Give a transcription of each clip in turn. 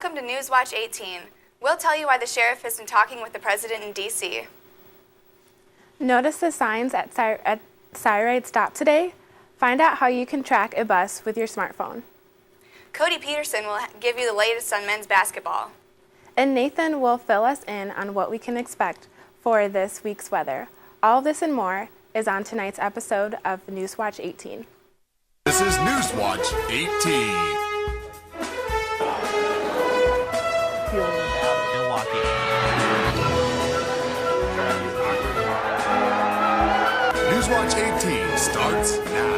Welcome to Newswatch18. We'll tell you why the sheriff has been talking with the president in D.C. Notice the signs at Cyride stop today? Find out how you can track a bus with your smartphone. Cody Peterson will give you the latest on men's basketball. And Nathan will fill us in on what we can expect for this week's weather. All of this and more is on tonight's episode of Newswatch 18. This is Newswatch 18. Newswatch 18 starts now.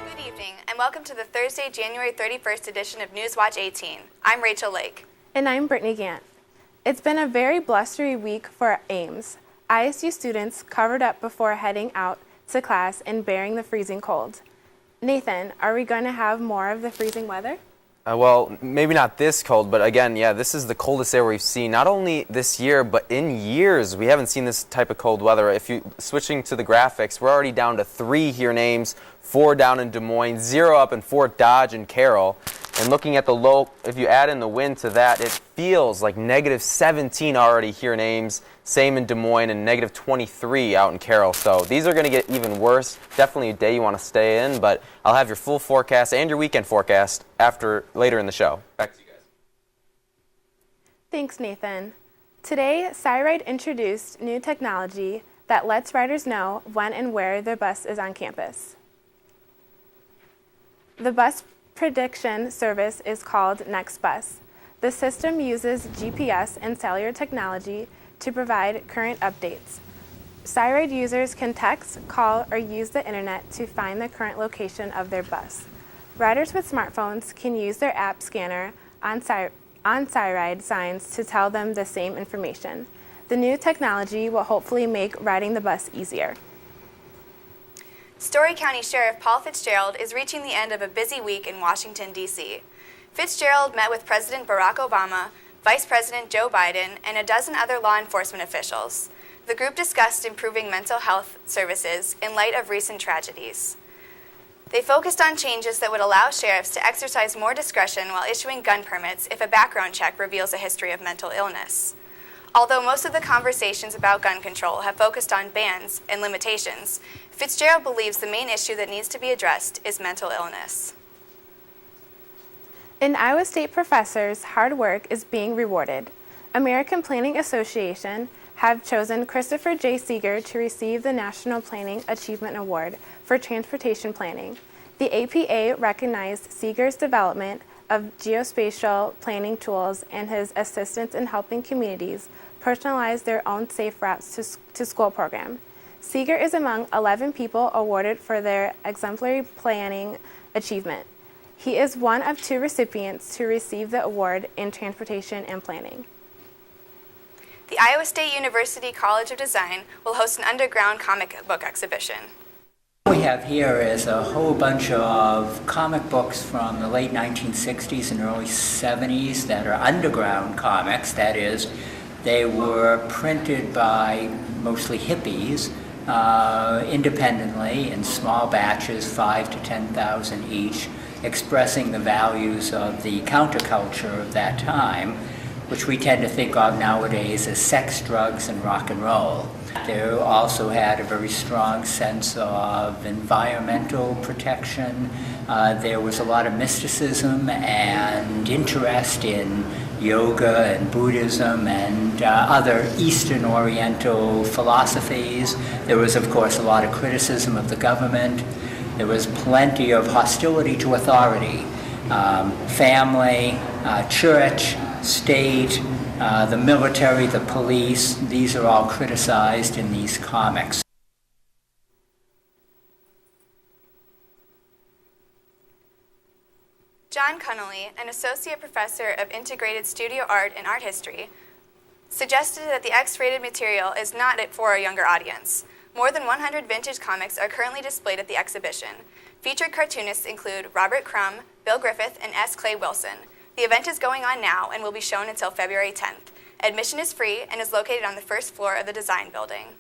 Good evening, and welcome to the Thursday, January 31st edition of Newswatch 18. I'm Rachel Lake. And I'm Brittany Gant. It's been a very blustery week for Ames. ISU students covered up before heading out to class and bearing the freezing cold. Nathan, are we going to have more of the freezing weather? Well, maybe not this cold, but again, yeah, this is the coldest air we've seen, not only this year, but in years. We haven't seen this type of cold weather. If you switching to the graphics, we're already down to 3 here in Ames, 4 down in Des Moines, 0 up in Fort Dodge and Carroll. And looking at the low, if you add in the wind to that, it feels like negative 17 already here in Ames, same in Des Moines, and negative 23 out in Carroll. So these are going to get even worse. Definitely a day you want to stay in, but I'll have your full forecast and your weekend forecast later in the show. Back to you guys. Thanks, Nathan. Today, Cyride introduced new technology that lets riders know when and where their bus is on campus. The bus prediction service is called NextBus. The system uses GPS and cellular technology to provide current updates. Cyride users can text, call, or use the internet to find the current location of their bus. Riders with smartphones can use their app scanner on Cyride signs to tell them the same information. The new technology will hopefully make riding the bus easier. Story County Sheriff Paul Fitzgerald is reaching the end of a busy week in Washington, D.C. Fitzgerald met with President Barack Obama, Vice President Joe Biden, and a dozen other law enforcement officials. The group discussed improving mental health services in light of recent tragedies. They focused on changes that would allow sheriffs to exercise more discretion while issuing gun permits if a background check reveals a history of mental illness. Although most of the conversations about gun control have focused on bans and limitations, Fitzgerald believes the main issue that needs to be addressed is mental illness. In Iowa State professors, hard work is being rewarded. American Planning Association have chosen Christopher J. Seeger to receive the National Planning Achievement Award for Transportation Planning. The APA recognized Seeger's development of geospatial planning tools and his assistance in helping communities personalize their own safe routes to school program. Seeger is among 11 people awarded for their exemplary planning achievement. He is one of 2 recipients to receive the award in transportation and planning. The Iowa State University College of Design will host an underground comic book exhibition. What we have here is a whole bunch of comic books from the late 1960s and early 70s that are underground comics. That is, they were printed by mostly hippies independently in small batches, 5,000 to 10,000 each, expressing the values of the counterculture of that time, which we tend to think of nowadays as sex, drugs, and rock and roll. They also had a very strong sense of environmental protection. There was a lot of mysticism and interest in yoga and Buddhism and other Eastern Oriental philosophies. There was, of course, a lot of criticism of the government. There was plenty of hostility to authority, family, church, state, the military, the police. These are all criticized in these comics. John Connolly, an associate professor of integrated studio art and art history, suggested that the X-rated material is not for a younger audience. More than 100 vintage comics are currently displayed at the exhibition. Featured cartoonists include Robert Crumb, Bill Griffith, and S. Clay Wilson. The event is going on now and will be shown until February 10th. Admission is free and is located on the first floor of the Design Building.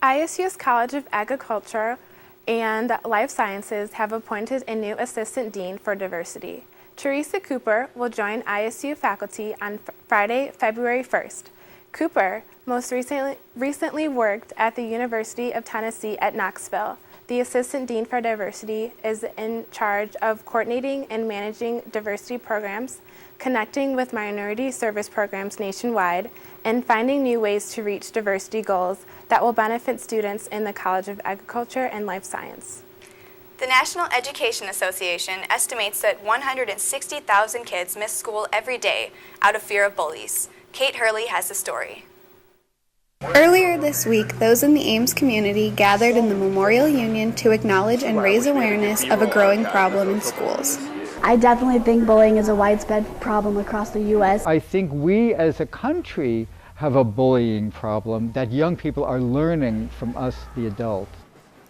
ISU's College of Agriculture and Life Sciences have appointed a new Assistant Dean for Diversity. Teresa Cooper will join ISU faculty on Friday, February 1st. Cooper most recently worked at the University of Tennessee at Knoxville. The Assistant Dean for Diversity is in charge of coordinating and managing diversity programs, connecting with minority service programs nationwide, and finding new ways to reach diversity goals that will benefit students in the College of Agriculture and Life Science. The National Education Association estimates that 160,000 kids miss school every day out of fear of bullies. Kate Hurley has the story. Earlier this week, those in the Ames community gathered in the Memorial Union to acknowledge and raise awareness of a growing problem in schools. I definitely think bullying is a widespread problem across the U.S. I think we as a country have a bullying problem that young people are learning from us, the adults.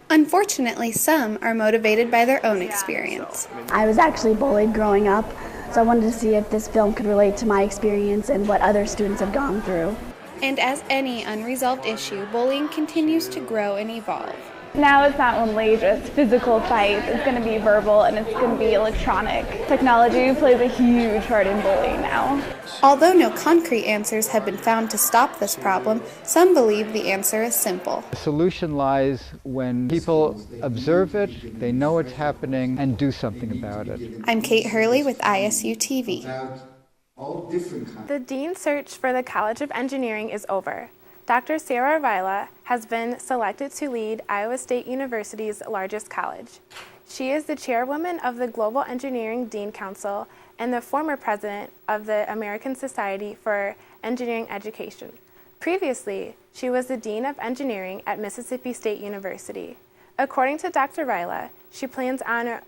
Unfortunately, some are motivated by their own experience. I was actually bullied growing up, so I wanted to see if this film could relate to my experience and what other students have gone through. And as any unresolved issue, bullying continues to grow and evolve. Now it's not only just physical fights, it's going to be verbal and it's going to be electronic. Technology plays a huge part in bullying now. Although no concrete answers have been found to stop this problem, some believe the answer is simple. The solution lies when people observe it, they know it's happening, and do something about it. I'm Kate Hurley with ISU TV. The dean search for the College of Engineering is over. Dr. Sarah Vila has been selected to lead Iowa State University's largest college. She is the chairwoman of the Global Engineering Dean Council and the former president of the American Society for Engineering Education. Previously, she was the Dean of Engineering at Mississippi State University. According to Dr. Vila, she plans on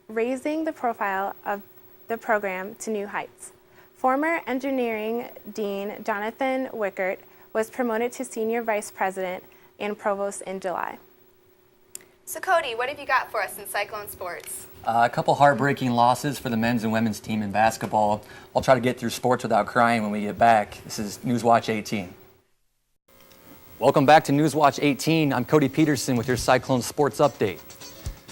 raising the profile of the program to new heights. Former Engineering Dean Jonathan Wickert was promoted to Senior Vice President and Provost in July. So Cody, what have you got for us in Cyclone sports? A couple heartbreaking losses for the men's and women's team in basketball. I'll try to get through sports without crying when we get back. This is Newswatch18. Welcome back to Newswatch18. I'm Cody Peterson with your Cyclone sports update.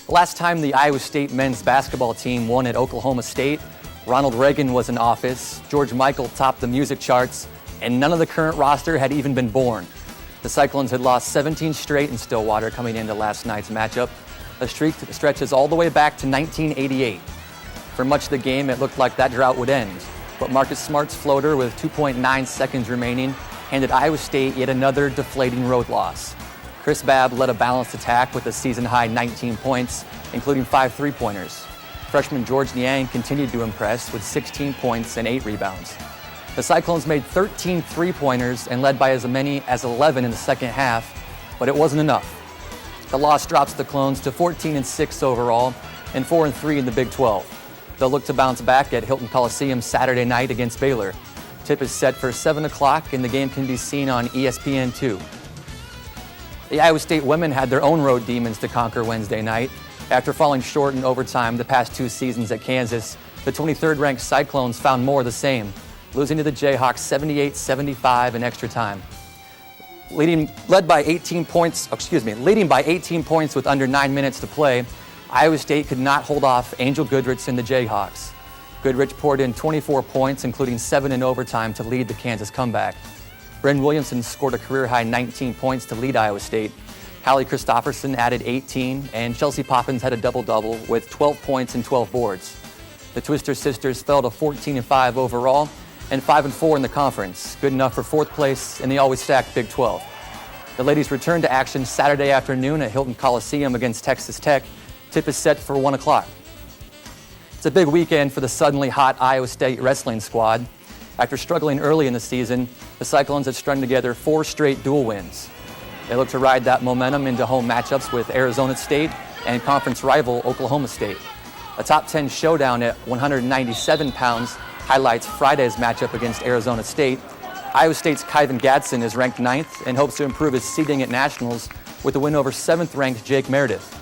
The last time the Iowa State men's basketball team won at Oklahoma State, Ronald Reagan was in office, George Michael topped the music charts, and none of the current roster had even been born. The Cyclones had lost 17 straight in Stillwater coming into last night's matchup, a streak that stretches all the way back to 1988. For much of the game, it looked like that drought would end, but Marcus Smart's floater with 2.9 seconds remaining handed Iowa State yet another deflating road loss. Chris Babb led a balanced attack with a season-high 19 points, including 5 three-pointers. Freshman George Niang continued to impress with 16 points and 8 rebounds. The Cyclones made 13 three-pointers and led by as many as 11 in the second half, but it wasn't enough. The loss drops the Clones to 14-6 overall and 4-3 in the Big 12. They'll look to bounce back at Hilton Coliseum Saturday night against Baylor. Tip is set for 7 o'clock and the game can be seen on ESPN2. The Iowa State women had their own road demons to conquer Wednesday night. After falling short in overtime the past 2 seasons at Kansas, the 23rd-ranked Cyclones found more of the same, losing to the Jayhawks 78-75 in extra time. Leading by 18 points with under 9 minutes to play, Iowa State could not hold off Angel Goodrich and the Jayhawks. Goodrich poured in 24 points, including 7 in overtime, to lead the Kansas comeback. Bryn Williamson scored a career-high 19 points to lead Iowa State. Hallie Christopherson added 18, and Chelsea Poppins had a double-double with 12 points and 12 boards. The Twister sisters fell to 14-5 overall and 5-4 in the conference, good enough for 4th place in the always stacked Big 12. The ladies return to action Saturday afternoon at Hilton Coliseum against Texas Tech. Tip is set for 1 o'clock. It's a big weekend for the suddenly hot Iowa State wrestling squad. After struggling early in the season, the Cyclones have strung together 4 straight dual wins. They look to ride that momentum into home matchups with Arizona State and conference rival Oklahoma State. A top 10 showdown at 197 pounds highlights Friday's matchup against Arizona State. Iowa State's Kyvan Gadsden is ranked 9th and hopes to improve his seeding at nationals with a win over 7th-ranked Jake Meredith.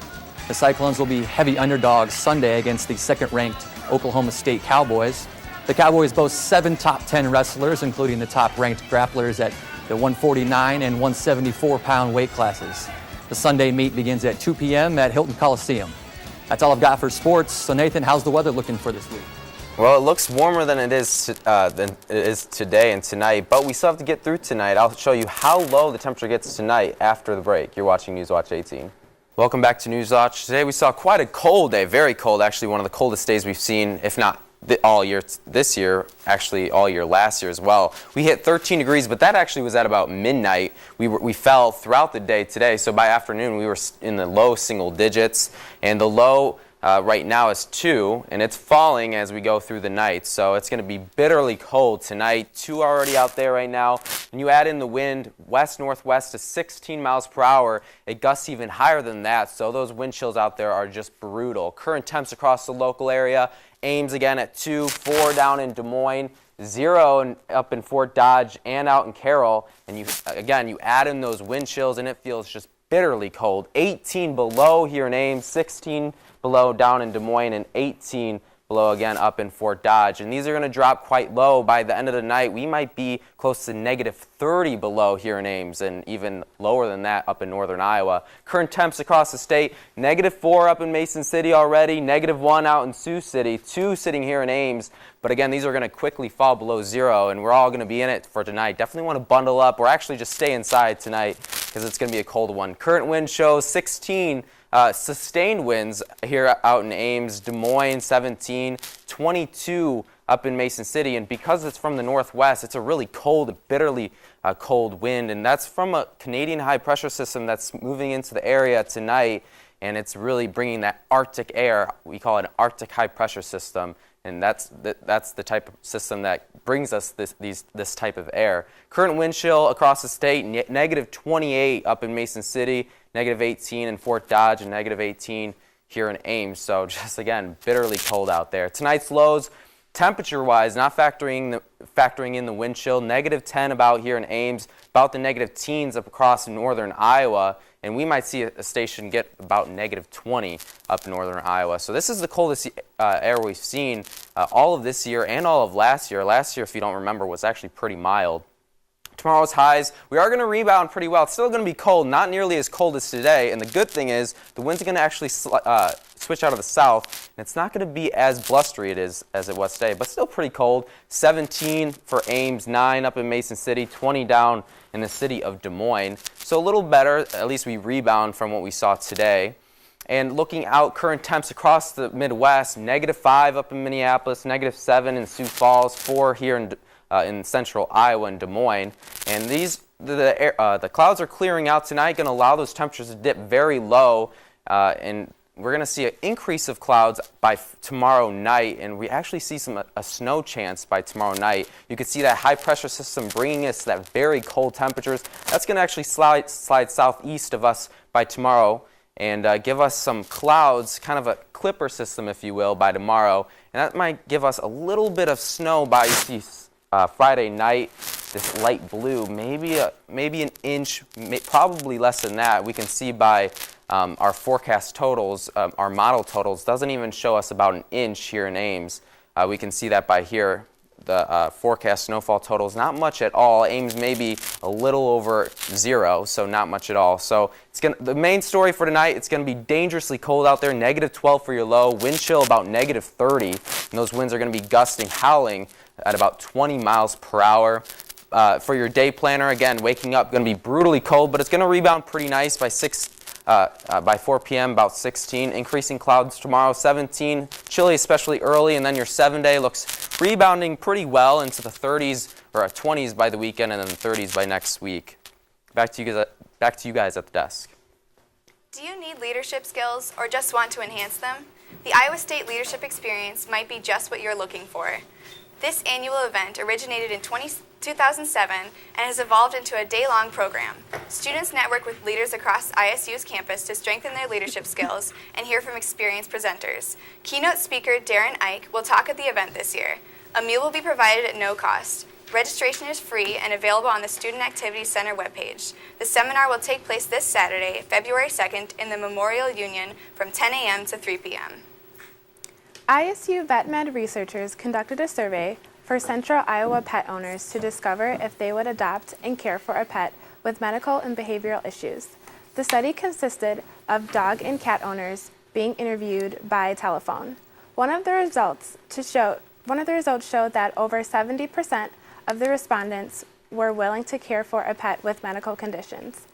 The Cyclones will be heavy underdogs Sunday against the 2nd-ranked Oklahoma State Cowboys. The Cowboys boast 7 top 10 wrestlers, including the top-ranked grapplers at the 149 and 174-pound weight classes. The Sunday meet begins at 2 p.m. at Hilton Coliseum. That's all I've got for sports. So Nathan, how's the weather looking for this week? Well, it looks warmer than it is today and tonight, but we still have to get through tonight. I'll show you how low the temperature gets tonight after the break. You're watching Newswatch 18. Welcome back to Newswatch. Today we saw quite a cold day, very cold, actually one of the coldest days we've seen, if not all year this year, actually all year last year as well. We hit 13 degrees, but that actually was at about midnight. We fell throughout the day today, so by afternoon we were in the low single digits, and the low right now is 2, and it's falling as we go through the night. So it's going to be bitterly cold tonight. 2 already out there right now. And you add in the wind, west-northwest to 16 miles per hour. It gusts even higher than that. So those wind chills out there are just brutal. Current temps across the local area. Ames again at 2, 4 down in Des Moines, 0 up in Fort Dodge and out in Carroll. And you add in those wind chills, and it feels just bitterly cold. 18 below here in Ames, 16 below down in Des Moines, and 18 below again up in Fort Dodge. And these are going to drop quite low. By the end of the night, we might be close to -30 below here in Ames, and even lower than that up in northern Iowa. Current temps across the state, -4 up in Mason City already, -1 out in Sioux City, 2 sitting here in Ames. But again, these are going to quickly fall below 0, and we're all going to be in it for tonight. Definitely want to bundle up, or actually just stay inside tonight, because it's going to be a cold one. Current wind shows 16 sustained winds here out in Ames, Des Moines 17, 22 up in Mason City, and because it's from the northwest, it's a really cold, bitterly cold wind, and that's from a Canadian high pressure system that's moving into the area tonight, and it's really bringing that Arctic air. We call it an Arctic high pressure system, and that's the type of system that brings us this type of air. Current wind chill across the state, -28 up in Mason City, -18 in Fort Dodge, and -18 here in Ames. So just again, bitterly cold out there. Tonight's lows, temperature-wise, not factoring in the wind chill, -10 about here in Ames, about the -teens up across northern Iowa, and we might see a station get about -20 up in northern Iowa. So this is the coldest air we've seen all of this year and all of last year. Last year, if you don't remember, was actually pretty mild. Tomorrow's highs, we are going to rebound pretty well. It's still going to be cold, not nearly as cold as today. And the good thing is the wind's going to actually switch out of the south, and it's not going to be as blustery as it was today, but still pretty cold. 17 for Ames, 9 up in Mason City, 20 down in the city of Des Moines. So a little better, at least we rebound from what we saw today. And looking out, current temps across the Midwest, -5 up in Minneapolis, -7 in Sioux Falls, 4 here in central Iowa and Des Moines. And the clouds are clearing out tonight, going to allow those temperatures to dip very low, and we're going to see an increase of clouds by tomorrow night, and we actually see a snow chance by tomorrow night. You can see that high pressure system bringing us that very cold temperatures. That's going to actually slide southeast of us by tomorrow and give us some clouds, kind of a clipper system, if you will, by tomorrow. And that might give us a little bit of snow by Friday night. This light blue, maybe an inch, probably less than that. We can see by our forecast totals, our model totals, doesn't even show us about an inch here in Ames. We can see that by here. The forecast snowfall totals, not much at all. Ames maybe a little over 0, so not much at all. So the main story for tonight, it's going to be dangerously cold out there, -12 for your low, wind chill about -30, and those winds are going to be gusting, howling at about 20 miles per hour. For your day planner, again, waking up, going to be brutally cold, but it's going to rebound pretty nice by 4 p.m., about 16. Increasing clouds tomorrow, 17. Chilly, especially early, and then your 7-day looks rebounding pretty well into the 30s or 20s by the weekend, and then the 30s by next week. Back to you guys at the desk. Do you need leadership skills or just want to enhance them? The Iowa State Leadership Experience might be just what you're looking for. This annual event originated in 2007 and has evolved into a day-long program. Students network with leaders across ISU's campus to strengthen their leadership skills and hear from experienced presenters. Keynote speaker Darren Ike will talk at the event this year. A meal will be provided at no cost. Registration is free and available on the Student Activities Center webpage. The seminar will take place this Saturday, February 2nd, in the Memorial Union from 10 a.m. to 3 p.m. ISU VetMed researchers conducted a survey for Central Iowa pet owners to discover if they would adopt and care for a pet with medical and behavioral issues. The study consisted of dog and cat owners being interviewed by telephone. One of the results showed that over 70% of the respondents were willing to care for a pet with medical conditions.